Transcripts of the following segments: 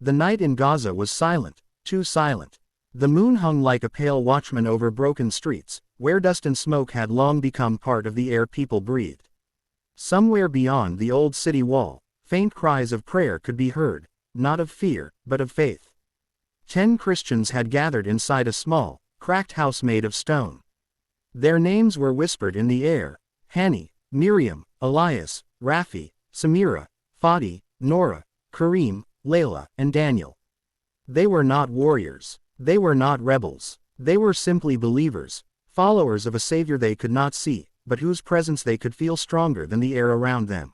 The night in Gaza was silent, too silent. The moon hung like a pale watchman over broken streets, where dust and smoke had long become part of the air people breathed. Somewhere beyond the old city wall, faint cries of prayer could be heard, not of fear, but of faith. 10 Christians had gathered inside a small, cracked house made of stone. Their names were whispered in the air: Hani, Miriam, Elias, Rafi, Samira, Fadi, Nora, Kareem, Layla, and Daniel. They were not warriors. They were not rebels. They were simply believers, followers of a Savior they could not see, but whose presence they could feel stronger than the air around them.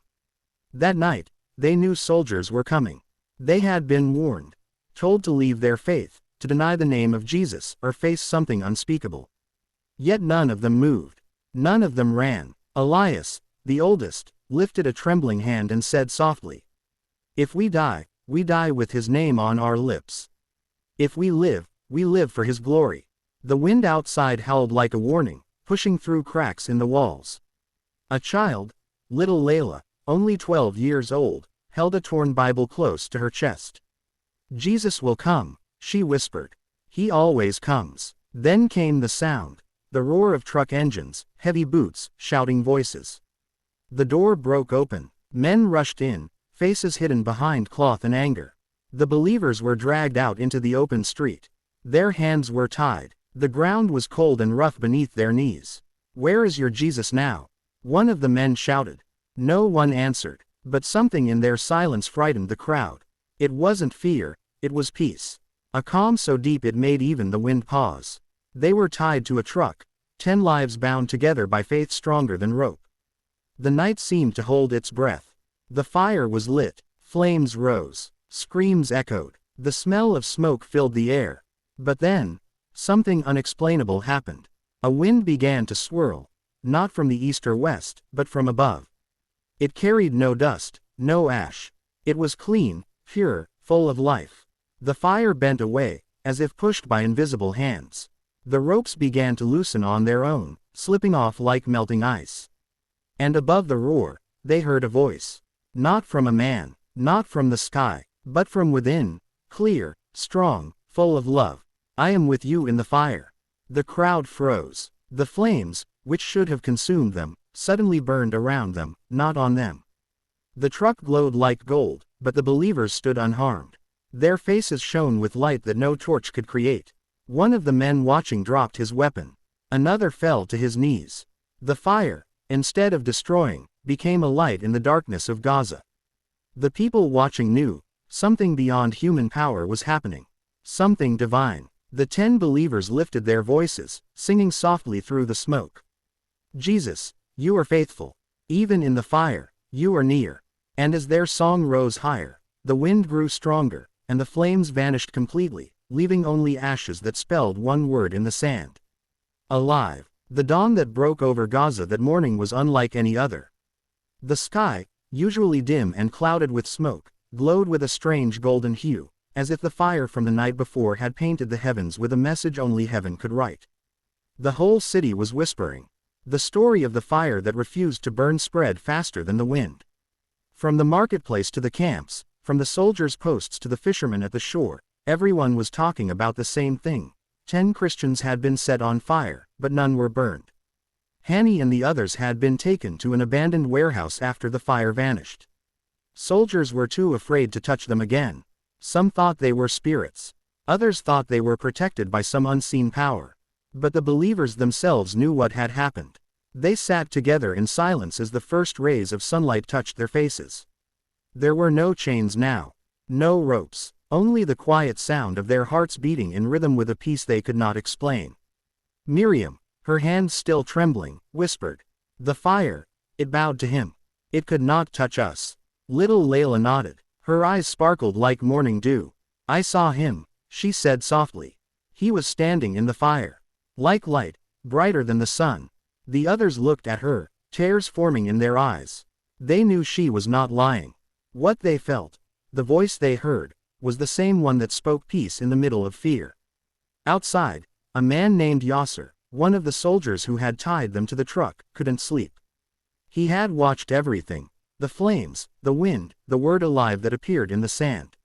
That night, they knew soldiers were coming. They had been warned, told to leave their faith, to deny the name of Jesus, or face something unspeakable. Yet none of them moved. None of them ran. Elias, the oldest, lifted a trembling hand and said softly, "If we die with his name on our lips. If we live for his glory." The wind outside howled like a warning, pushing through cracks in the walls. A child, little Layla, only 12 years old, held a torn Bible close to her chest. "Jesus will come," she whispered. "He always comes." Then came the sound. The roar of truck engines, heavy boots, shouting voices. The door broke open. Men rushed in, faces hidden behind cloth and anger. The believers were dragged out into the open street. Their hands were tied. The ground was cold and rough beneath their knees. "Where is your Jesus now?" one of the men shouted. No one answered, but something in their silence frightened the crowd. It wasn't fear, it was peace. A calm so deep it made even the wind pause. They were tied to a truck, 10 lives bound together by faith stronger than rope. The night seemed to hold its breath. The fire was lit, flames rose, screams echoed, the smell of smoke filled the air. But then, something unexplainable happened. A wind began to swirl, not from the east or west, but from above. It carried no dust, no ash. It was clean, pure, full of life. The fire bent away, as if pushed by invisible hands. The ropes began to loosen on their own, slipping off like melting ice. And above the roar, they heard a voice. Not from a man, not from the sky, but from within, clear, strong, full of love. "I am with you in the fire." The crowd froze. The flames, which should have consumed them, suddenly burned around them, not on them. The truck glowed like gold, but the believers stood unharmed. Their faces shone with light that no torch could create. One of the men watching dropped his weapon. Another fell to his knees. The fire, instead of destroying, became a light in the darkness of Gaza. The people watching knew, something beyond human power was happening. Something divine. The 10 believers lifted their voices, singing softly through the smoke. "Jesus, you are faithful. Even in the fire, you are near." And as their song rose higher, the wind grew stronger, and the flames vanished completely, leaving only ashes that spelled one word in the sand. Alive. The dawn that broke over Gaza that morning was unlike any other. The sky, usually dim and clouded with smoke, glowed with a strange golden hue, as if the fire from the night before had painted the heavens with a message only heaven could write. The whole city was whispering. The story of the fire that refused to burn spread faster than the wind. From the marketplace to the camps, from the soldiers' posts to the fishermen at the shore, everyone was talking about the same thing. 10 Christians had been set on fire, but none were burned. Hani and the others had been taken to an abandoned warehouse after the fire vanished. Soldiers were too afraid to touch them again. Some thought they were spirits. Others thought they were protected by some unseen power. But the believers themselves knew what had happened. They sat together in silence as the first rays of sunlight touched their faces. There were no chains now. No ropes. Only the quiet sound of their hearts beating in rhythm with a peace they could not explain. Miriam, her hands still trembling, whispered, "The fire, it bowed to him. It could not touch us." Little Layla nodded. Her eyes sparkled like morning dew. "I saw him," she said softly. "He was standing in the fire. Like light, brighter than the sun." The others looked at her, tears forming in their eyes. They knew she was not lying. What they felt, the voice they heard, was the same one that spoke peace in the middle of fear. Outside, a man named Yasser, one of the soldiers who had tied them to the truck, couldn't sleep. He had watched everything. The flames, the wind, the word alive that appeared in the sand.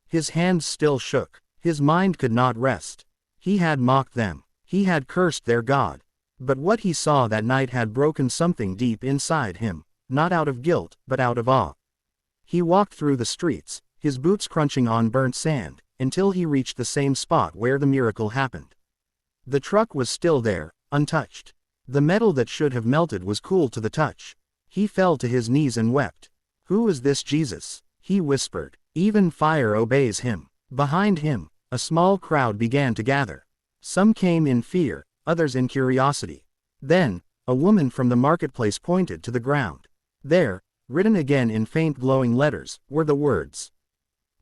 His hands still shook. His mind could not rest. He had mocked them. He had cursed their God. But what he saw that night had broken something deep inside him, not out of guilt, but out of awe. He walked through the streets, his boots crunching on burnt sand, until he reached the same spot where the miracle happened. The truck was still there, untouched. The metal that should have melted was cool to the touch. He fell to his knees and wept. "Who is this Jesus?" he whispered. "Even fire obeys him." Behind him, a small crowd began to gather. Some came in fear, others in curiosity. Then, a woman from the marketplace pointed to the ground. There, written again in faint glowing letters, were the words,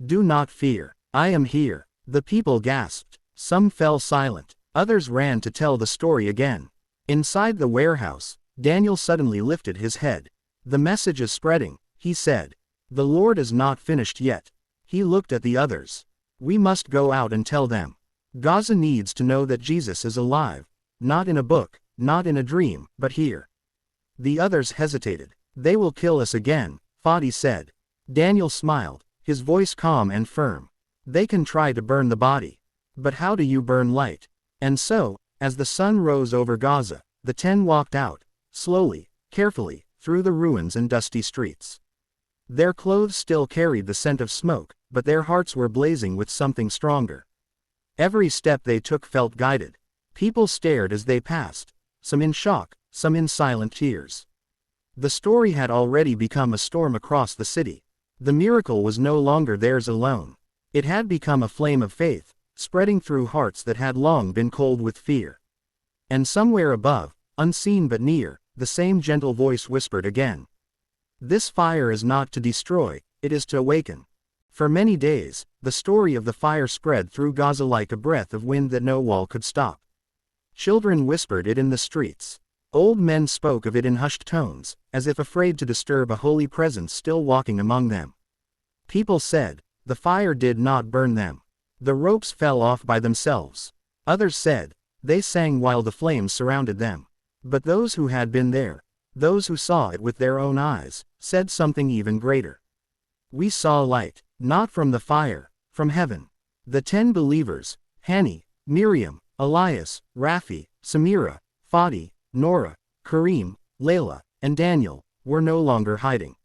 "Do not fear, I am here." The people gasped. Some fell silent. Others ran to tell the story again. Inside the warehouse, Daniel suddenly lifted his head. "The message is spreading," he said. "The Lord is not finished yet." He looked at the others. "We must go out and tell them. Gaza needs to know that Jesus is alive. Not in a book, not in a dream, but here." The others hesitated. "They will kill us again," Fadi said. Daniel smiled, his voice calm and firm. "They can try to burn the body. But how do you burn light?" And so, as the sun rose over Gaza, the 10 walked out, slowly, carefully, through the ruins and dusty streets. Their clothes still carried the scent of smoke, but their hearts were blazing with something stronger. Every step they took felt guided. People stared as they passed, some in shock, some in silent tears. The story had already become a storm across the city. The miracle was no longer theirs alone. It had become a flame of faith, spreading through hearts that had long been cold with fear. And somewhere above, unseen but near, the same gentle voice whispered again, "This fire is not to destroy, it is to awaken." For many days, the story of the fire spread through Gaza like a breath of wind that no wall could stop. Children whispered it in the streets. Old men spoke of it in hushed tones, as if afraid to disturb a holy presence still walking among them. People said, "The fire did not burn them. The ropes fell off by themselves." Others said, "They sang while the flames surrounded them." But those who had been there, those who saw it with their own eyes, said something even greater. "We saw light, not from the fire, from heaven." The 10 believers, Hani, Miriam, Elias, Rafi, Samira, Fadi, Nora, Kareem, Layla, and Daniel, were no longer hiding.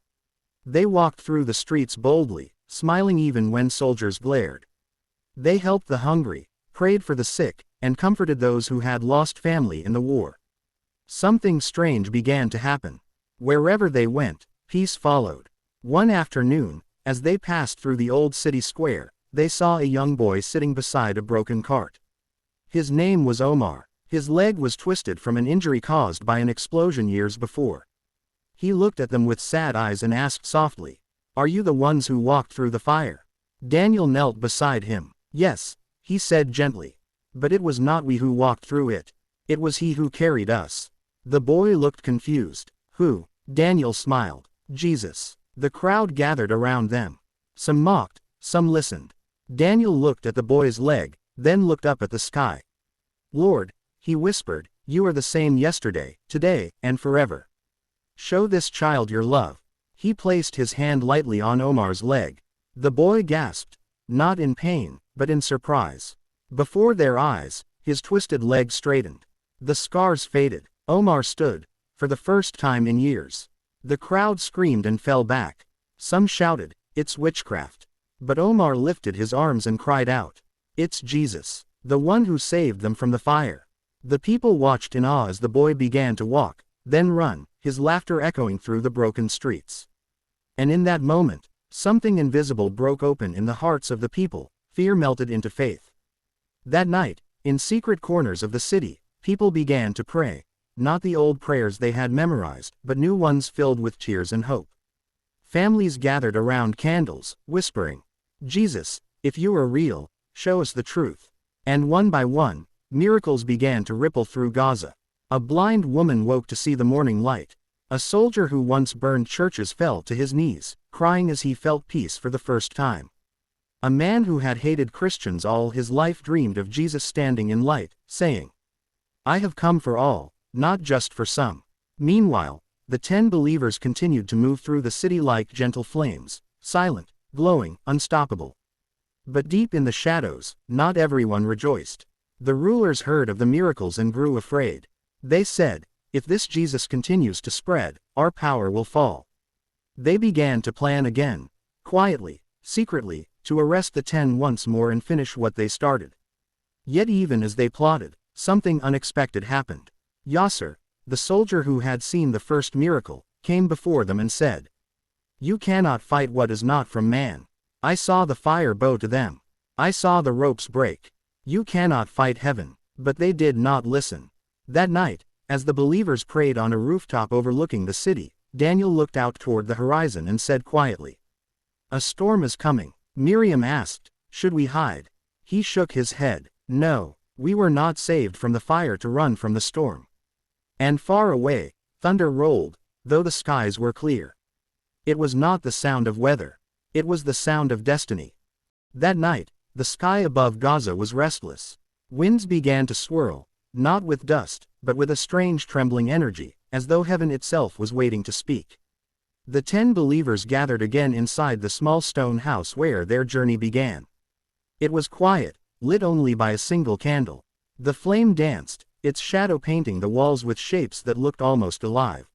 They walked through the streets boldly, smiling even when soldiers glared. They helped the hungry, prayed for the sick, and comforted those who had lost family in the war. Something strange began to happen. Wherever they went, peace followed. One afternoon, as they passed through the old city square, they saw a young boy sitting beside a broken cart. His name was Omar. His leg was twisted from an injury caused by an explosion years before. He looked at them with sad eyes and asked softly, "Are you the ones who walked through the fire?" Daniel knelt beside him. "Yes," he said gently. "But it was not we who walked through it. It was he who carried us." The boy looked confused. "Who?" Daniel smiled. "Jesus." The crowd gathered around them. Some mocked, some listened. Daniel looked at the boy's leg, then looked up at the sky. "Lord," he whispered, "you are the same yesterday, today, and forever. Show this child your love." He placed his hand lightly on Omar's leg. The boy gasped, not in pain, but in surprise. Before their eyes, his twisted leg straightened. The scars faded. Omar stood, for the first time in years. The crowd screamed and fell back. Some shouted, "It's witchcraft." But Omar lifted his arms and cried out, "It's Jesus, the one who saved them from the fire." The people watched in awe as the boy began to walk, then run, his laughter echoing through the broken streets. And in that moment, something invisible broke open in the hearts of the people, fear melted into faith. That night, in secret corners of the city, people began to pray, not the old prayers they had memorized, but new ones filled with tears and hope. Families gathered around candles, whispering, "Jesus, if you are real, show us the truth." And one by one, miracles began to ripple through Gaza. A blind woman woke to see the morning light. A soldier who once burned churches fell to his knees, crying as he felt peace for the first time. A man who had hated Christians all his life dreamed of Jesus standing in light, saying, "I have come for all, not just for some." Meanwhile, the 10 believers continued to move through the city like gentle flames, silent, glowing, unstoppable. But deep in the shadows, not everyone rejoiced. The rulers heard of the miracles and grew afraid. They said, "If this Jesus continues to spread, our power will fall." They began to plan again, quietly, secretly, to arrest the 10 once more and finish what they started. Yet even as they plotted, something unexpected happened. Yasser, the soldier who had seen the first miracle, came before them and said, "You cannot fight what is not from man. I saw the fire bow to them. I saw the ropes break. You cannot fight heaven." But they did not listen. That night, as the believers prayed on a rooftop overlooking the city, Daniel looked out toward the horizon and said quietly, "A storm is coming." Miriam asked, "Should we hide?" He shook his head. "No, we were not saved from the fire to run from the storm." And far away, thunder rolled, though the skies were clear. It was not the sound of weather. It was the sound of destiny. That night, the sky above Gaza was restless. Winds began to swirl, not with dust, but with a strange trembling energy, as though heaven itself was waiting to speak. The 10 believers gathered again inside the small stone house where their journey began. It was quiet, lit only by a single candle. The flame danced, its shadow painting the walls with shapes that looked almost alive.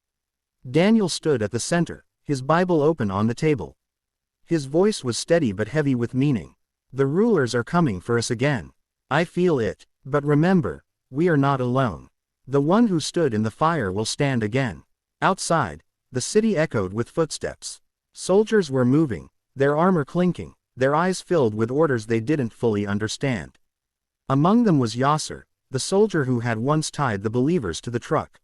Daniel stood at the center, his Bible open on the table. His voice was steady but heavy with meaning. "The rulers are coming for us again. I feel it, but remember, we are not alone. The one who stood in the fire will stand again." Outside, the city echoed with footsteps. Soldiers were moving, their armor clinking, their eyes filled with orders they didn't fully understand. Among them was Yasser, the soldier who had once tied the believers to the truck.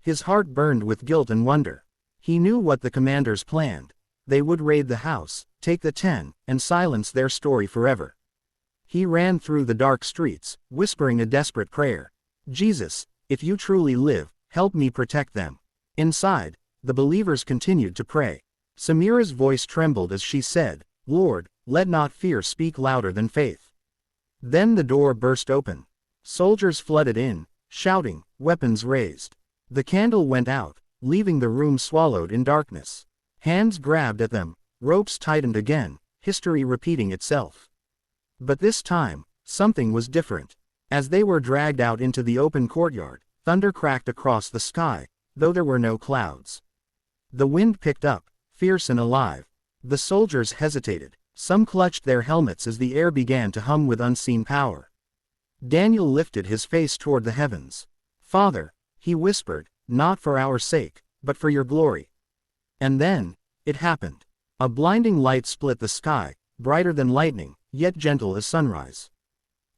His heart burned with guilt and wonder. He knew what the commanders planned. They would raid the house, take the 10, and silence their story forever. He ran through the dark streets, whispering a desperate prayer. "Jesus, if you truly live, help me protect them." Inside, the believers continued to pray. Samira's voice trembled as she said, "Lord, let not fear speak louder than faith." Then the door burst open. Soldiers flooded in, shouting, weapons raised. The candle went out, leaving the room swallowed in darkness. Hands grabbed at them, ropes tightened again, history repeating itself. But this time, something was different. As they were dragged out into the open courtyard, thunder cracked across the sky, though there were no clouds. The wind picked up, fierce and alive. The soldiers hesitated, some clutched their helmets as the air began to hum with unseen power. Daniel lifted his face toward the heavens. "Father," he whispered, "not for our sake, but for your glory." And then, it happened. A blinding light split the sky, brighter than lightning, yet gentle as sunrise.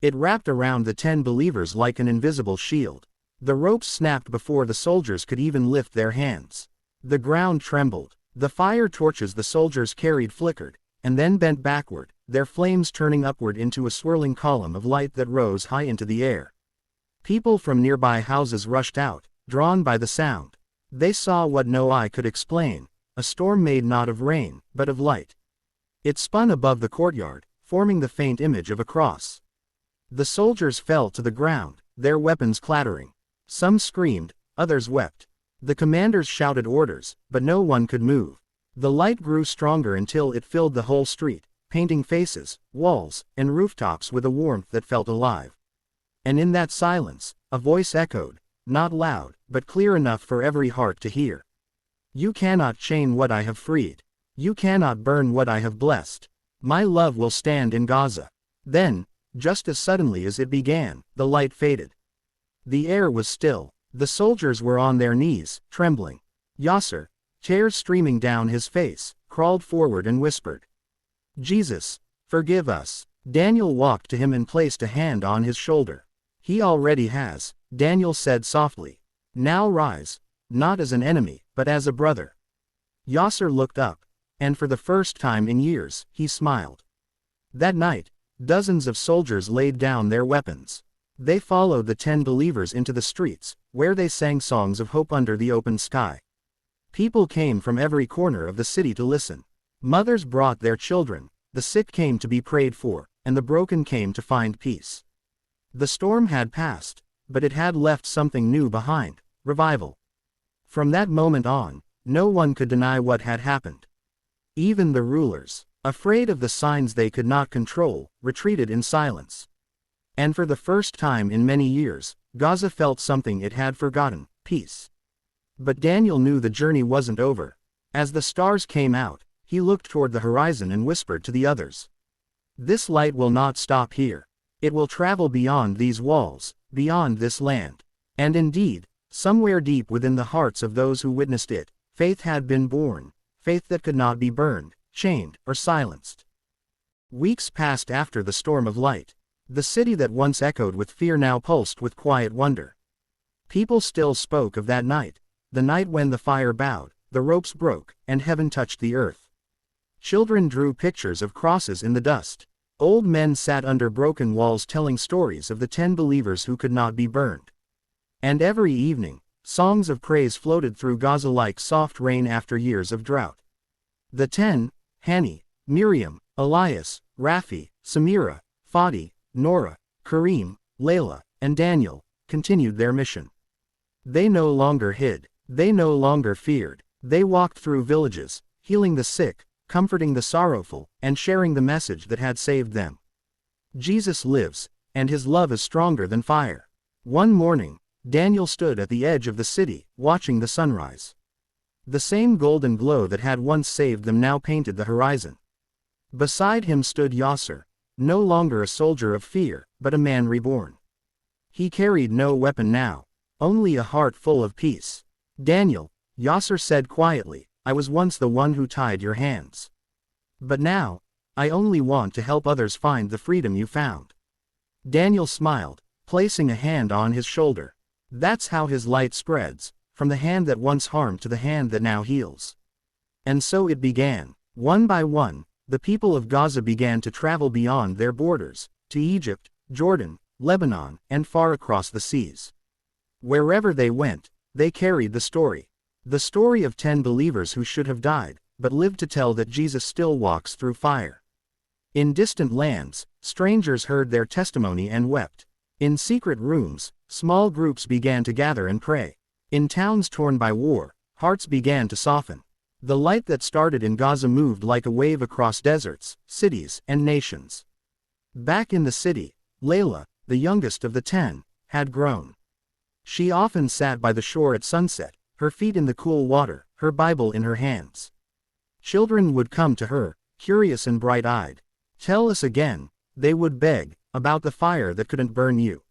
It wrapped around the 10 believers like an invisible shield. The ropes snapped before the soldiers could even lift their hands. The ground trembled. The fire torches the soldiers carried flickered, and then bent backward, their flames turning upward into a swirling column of light that rose high into the air. People from nearby houses rushed out, drawn by the sound. They saw what no eye could explain, a storm made not of rain, but of light. It spun above the courtyard, forming the faint image of a cross. The soldiers fell to the ground, their weapons clattering. Some screamed, others wept. The commanders shouted orders, but no one could move. The light grew stronger until it filled the whole street, painting faces, walls, and rooftops with a warmth that felt alive. And in that silence, a voice echoed, not loud, but clear enough for every heart to hear. "You cannot chain what I have freed. You cannot burn what I have blessed. My love will stand in Gaza." Then, just as suddenly as it began, the light faded. The air was still. The soldiers were on their knees, trembling. Yasser, tears streaming down his face, crawled forward and whispered, "Jesus, forgive us." Daniel walked to him and placed a hand on his shoulder. "He already has," Daniel said softly. "Now rise, not as an enemy, but as a brother." Yasser looked up, and for the first time in years, he smiled. That night, dozens of soldiers laid down their weapons. They followed the 10 believers into the streets, where they sang songs of hope under the open sky. People came from every corner of the city to listen. Mothers brought their children, the sick came to be prayed for, and the broken came to find peace. The storm had passed, but it had left something new behind, revival. From that moment on, no one could deny what had happened. Even the rulers. afraid of the signs they could not control, retreated in silence. And for the first time in many years, Gaza felt something it had forgotten: peace. But Daniel knew the journey wasn't over. As the stars came out, he looked toward the horizon and whispered to the others, "This light will not stop here. It will travel beyond these walls, beyond this land." And indeed, somewhere deep within the hearts of those who witnessed it, faith had been born, faith that could not be burned, chained, or silenced. Weeks passed after the storm of light. The city that once echoed with fear now pulsed with quiet wonder. People still spoke of that night, the night when the fire bowed, the ropes broke, and heaven touched the earth. Children drew pictures of crosses in the dust. Old men sat under broken walls telling stories of the 10 believers who could not be burned. And every evening, songs of praise floated through Gaza like soft rain after years of drought. The 10, Hani, Miriam, Elias, Rafi, Samira, Fadi, Nora, Kareem, Layla, and Daniel, continued their mission. They no longer hid, they no longer feared, they walked through villages, healing the sick, comforting the sorrowful, and sharing the message that had saved them. Jesus lives, and his love is stronger than fire. One morning, Daniel stood at the edge of the city, watching the sunrise. The same golden glow that had once saved them now painted the horizon. Beside him stood Yasser, no longer a soldier of fear, but a man reborn. He carried no weapon now, only a heart full of peace. "Daniel," Yasser said quietly, "I was once the one who tied your hands. But now, I only want to help others find the freedom you found." Daniel smiled, placing a hand on his shoulder. That's how his light spreads, from the hand that once harmed to the hand that now heals. And so it began. One by one, the people of Gaza began to travel beyond their borders, to Egypt, Jordan, Lebanon, and far across the seas. Wherever they went, they carried the story of 10 believers who should have died, but lived to tell that Jesus still walks through fire. In distant lands, strangers heard their testimony and wept. In secret rooms, small groups began to gather and pray. In towns torn by war, hearts began to soften. The light that started in Gaza moved like a wave across deserts, cities, and nations. Back in the city, Layla, the youngest of the 10, had grown. She often sat by the shore at sunset, her feet in the cool water, her Bible in her hands. Children would come to her, curious and bright-eyed. "Tell us again," they would beg, "about the fire that couldn't burn you."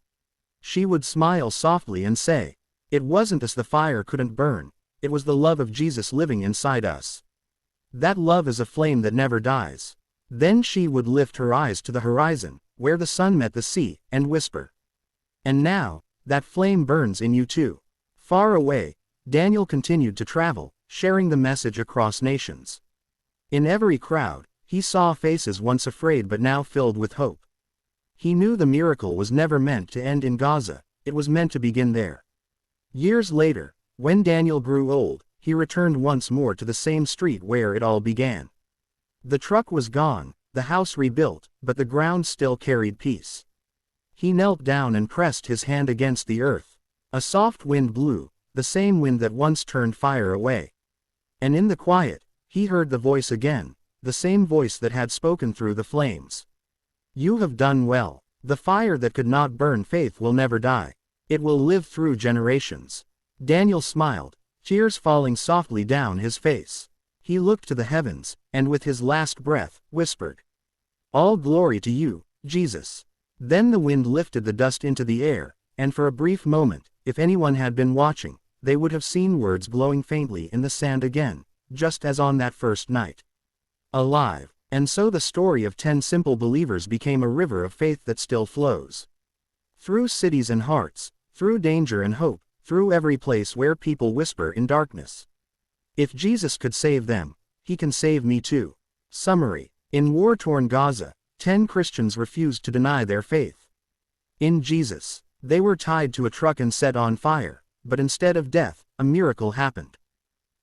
She would smile softly and say, "It wasn't us the fire couldn't burn, it was the love of Jesus living inside us. That love is a flame that never dies." Then she would lift her eyes to the horizon, where the sun met the sea, and whisper, "And now, that flame burns in you too." Far away, Daniel continued to travel, sharing the message across nations. In every crowd, he saw faces once afraid but now filled with hope. He knew the miracle was never meant to end in Gaza, it was meant to begin there. Years later, when Daniel grew old, he returned once more to the same street where it all began. The truck was gone, the house rebuilt, but the ground still carried peace. He knelt down and pressed his hand against the earth. A soft wind blew, the same wind that once turned fire away. And in the quiet, he heard the voice again, the same voice that had spoken through the flames. "You have done well. The fire that could not burn faith will never die. It will live through generations." Daniel smiled, tears falling softly down his face. He looked to the heavens, and with his last breath, whispered, "All glory to you, Jesus." Then the wind lifted the dust into the air, and for a brief moment, if anyone had been watching, they would have seen words glowing faintly in the sand again, just as on that first night. Alive. And so the story of 10 simple believers became a river of faith that still flows. Through cities and hearts, through danger and hope, through every place where people whisper in darkness. If Jesus could save them, he can save me too. Summary. In war-torn Gaza, 10 Christians refused to deny their faith in Jesus. They were tied to a truck and set on fire, but instead of death, a miracle happened.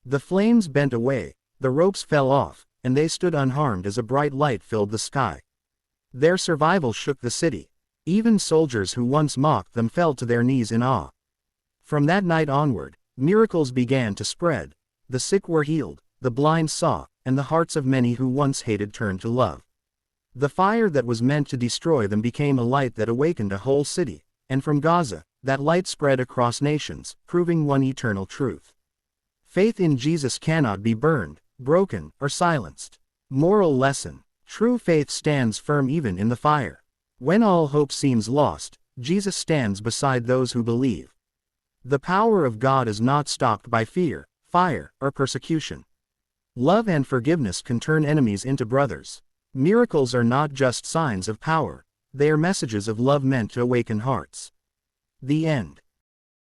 The flames bent away, the ropes fell off, and they stood unharmed as a bright light filled the sky. Their survival shook the city. Even soldiers who once mocked them fell to their knees in awe. From that night onward, miracles began to spread. The sick were healed, the blind saw, and the hearts of many who once hated turned to love. The fire that was meant to destroy them became a light that awakened a whole city, and from Gaza, that light spread across nations, proving one eternal truth. Faith in Jesus cannot be burned, broken, or silenced. Moral lesson: true faith stands firm even in the fire. When all hope seems lost, Jesus stands beside those who believe. The power of God is not stopped by fear, fire, or persecution. Love and forgiveness can turn enemies into brothers. Miracles are not just signs of power, they are messages of love meant to awaken hearts. The end.